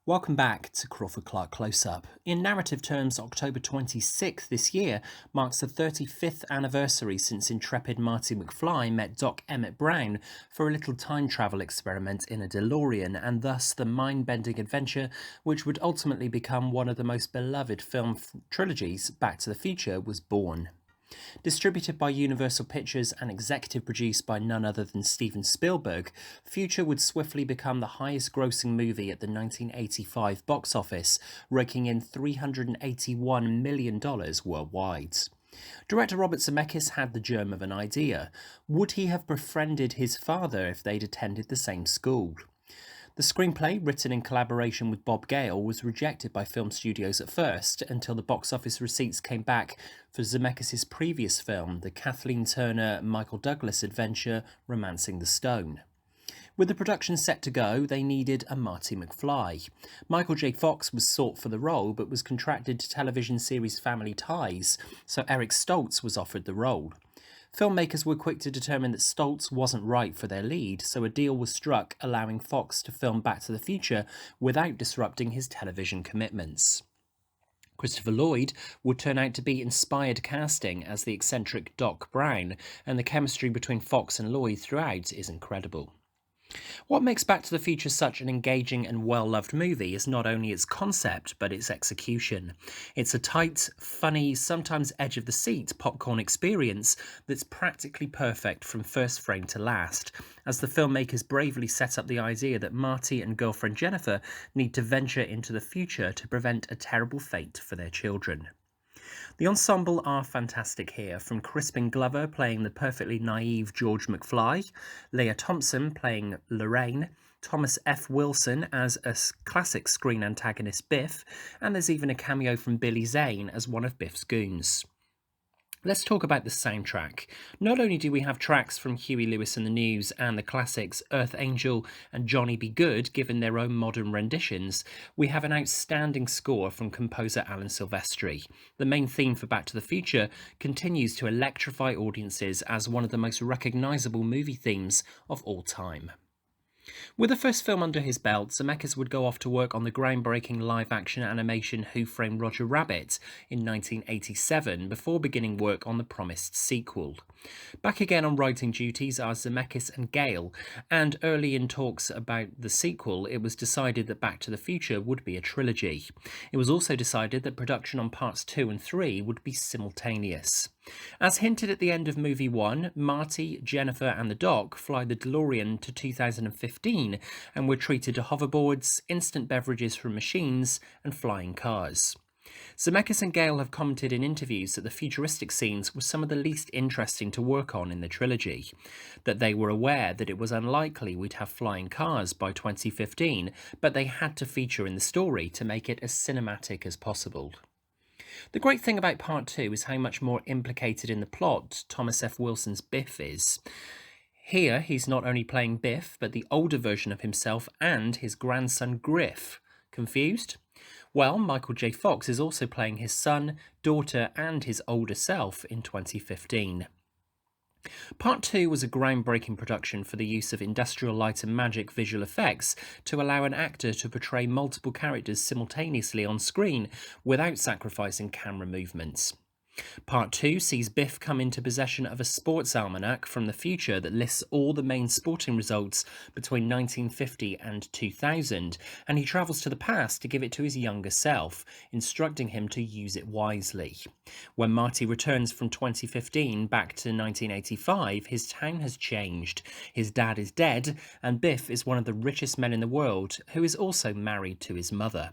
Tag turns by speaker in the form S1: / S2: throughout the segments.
S1: Welcome back to Crawford-Clark Close-Up. In narrative terms, October 26th this year marks the 35th anniversary since intrepid Marty McFly met Doc Emmett Brown for a little time travel experiment in a Delorean, and thus the mind-bending adventure which would ultimately become one of the most beloved film trilogies, Back to the Future, was born. Distributed by Universal Pictures and executive produced by none other than Steven Spielberg, Future would swiftly become the highest grossing movie at the 1985 box office, raking in $381 million worldwide. Director Robert Zemeckis had the germ of an idea. Would he have befriended his father if they'd attended the same school? The screenplay, written in collaboration with Bob Gale, was rejected by film studios at first, until the box office receipts came back for Zemeckis' previous film, the Kathleen Turner-Michael Douglas adventure Romancing the Stone. With the production set to go, they needed a Marty McFly. Michael J. Fox was sought for the role, but was contracted to television series Family Ties, so Eric Stoltz was offered the role. Filmmakers were quick to determine that Stoltz wasn't right for their lead, so a deal was struck allowing Fox to film Back to the Future without disrupting his television commitments. Christopher Lloyd would turn out to be inspired casting as the eccentric Doc Brown, and the chemistry between Fox and Lloyd throughout is incredible. What makes Back to the Future such an engaging and well-loved movie is not only its concept, but its execution. It's a tight, funny, sometimes edge-of-the-seat popcorn experience that's practically perfect from first frame to last, as the filmmakers bravely set up the idea that Marty and girlfriend Jennifer need to venture into the future to prevent a terrible fate for their children. The ensemble are fantastic here, from Crispin Glover playing the perfectly naive George McFly, Leah Thompson playing Lorraine, Thomas F. Wilson as a classic screen antagonist Biff, and there's even a cameo from Billy Zane as one of Biff's goons. Let's talk about the soundtrack. Not only do we have tracks from Huey Lewis and the News and the classics Earth Angel and Johnny Be Good given their own modern renditions, we have an outstanding score from composer Alan Silvestri. The main theme for Back to the Future continues to electrify audiences as one of the most recognisable movie themes of all time. With the first film under his belt, Zemeckis would go off to work on the groundbreaking live-action animation Who Framed Roger Rabbit in 1987 before beginning work on the promised sequel. Back again on writing duties are Zemeckis and Gale, and early in talks about the sequel, it was decided that Back to the Future would be a trilogy. It was also decided that production on parts 2 and 3 would be simultaneous. As hinted at the end of movie 1, Marty, Jennifer and the Doc fly the DeLorean to 2015 and were treated to hoverboards, instant beverages from machines and flying cars. Zemeckis and Gale have commented in interviews that the futuristic scenes were some of the least interesting to work on in the trilogy, that they were aware that it was unlikely we'd have flying cars by 2015, but they had to feature in the story to make it as cinematic as possible. The great thing about Part 2 is how much more implicated in the plot Thomas F. Wilson's Biff is. Here, he's not only playing Biff, but the older version of himself and his grandson Griff. Confused? Well, Michael J. Fox is also playing his son, daughter, and his older self in 2015. Part 2 was a groundbreaking production for the use of industrial light and magic visual effects to allow an actor to portray multiple characters simultaneously on screen without sacrificing camera movements. Part 2 sees Biff come into possession of a sports almanac from the future that lists all the main sporting results between 1950 and 2000, and he travels to the past to give it to his younger self, instructing him to use it wisely. When Marty returns from 2015 back to 1985, his town has changed. His dad is dead, and Biff is one of the richest men in the world, who is also married to his mother.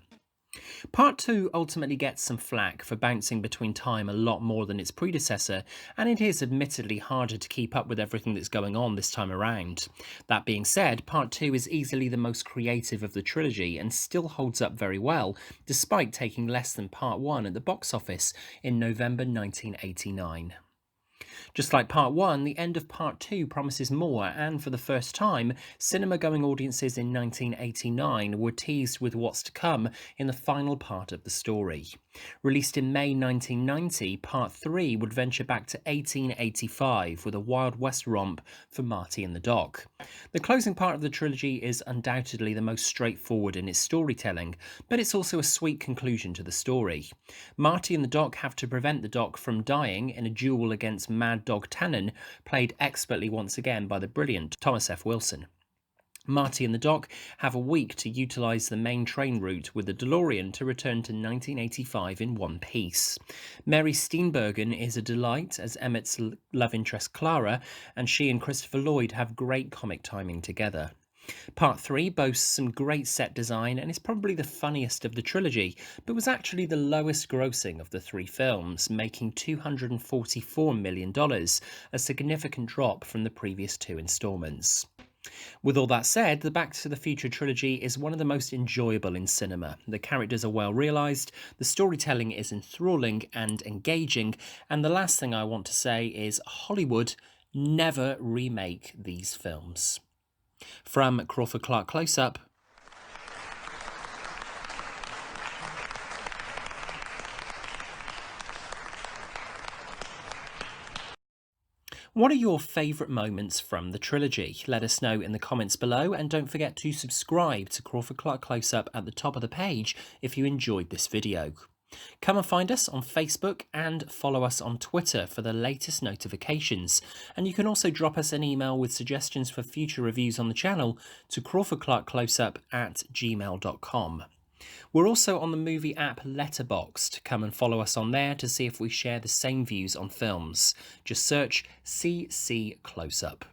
S1: Part 2 ultimately gets some flack for bouncing between time a lot more than its predecessor, and it is admittedly harder to keep up with everything that's going on this time around. That being said, Part 2 is easily the most creative of the trilogy and still holds up very well, despite taking less than Part 1 at the box office in November 1989. Just like part 1, the end of part 2 promises more, and for the first time, cinema-going audiences in 1989 were teased with what's to come in the final part of the story. Released in May 1990, part 3 would venture back to 1885 with a Wild West romp for Marty and the Doc. The closing part of the trilogy is undoubtedly the most straightforward in its storytelling, but it's also a sweet conclusion to the story. Marty and the Doc have to prevent the Doc from dying in a duel against Mad Dog Tannen, played expertly once again by the brilliant Thomas F. Wilson. Marty and the Doc have a week to utilise the main train route with the Delorean to return to 1985 in one piece. Mary Steenburgen is a delight as Emmett's love interest Clara, and she and Christopher Lloyd have great comic timing together. Part 3 boasts some great set design and is probably the funniest of the trilogy, but was actually the lowest grossing of the 3 films, making $244 million, a significant drop from the previous 2 installments. With all that said, the Back to the Future trilogy is one of the most enjoyable in cinema. The characters are well realised, the storytelling is enthralling and engaging, and the last thing I want to say is Hollywood, never remake these films. From Crawford-Clark Close-Up. What are your favourite moments from the trilogy? Let us know in the comments below, and don't forget to subscribe to Crawford-Clark Close-Up at the top of the page if you enjoyed this video. Come and find us on Facebook and follow us on Twitter for the latest notifications. And you can also drop us an email with suggestions for future reviews on the channel to crawfordclarkcloseup@gmail.com. We're also on the movie app Letterboxd. Come and follow us on there to see if we share the same views on films. Just search CC Close-Up.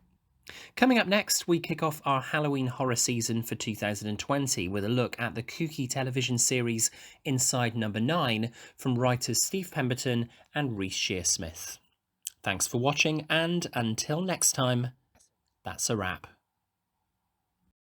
S1: Coming up next, we kick off our Halloween horror season for 2020 with a look at the kooky television series Inside Number 9 from writers Steve Pemberton and Reece Shearsmith. Thanks for watching, and until next time, that's a wrap.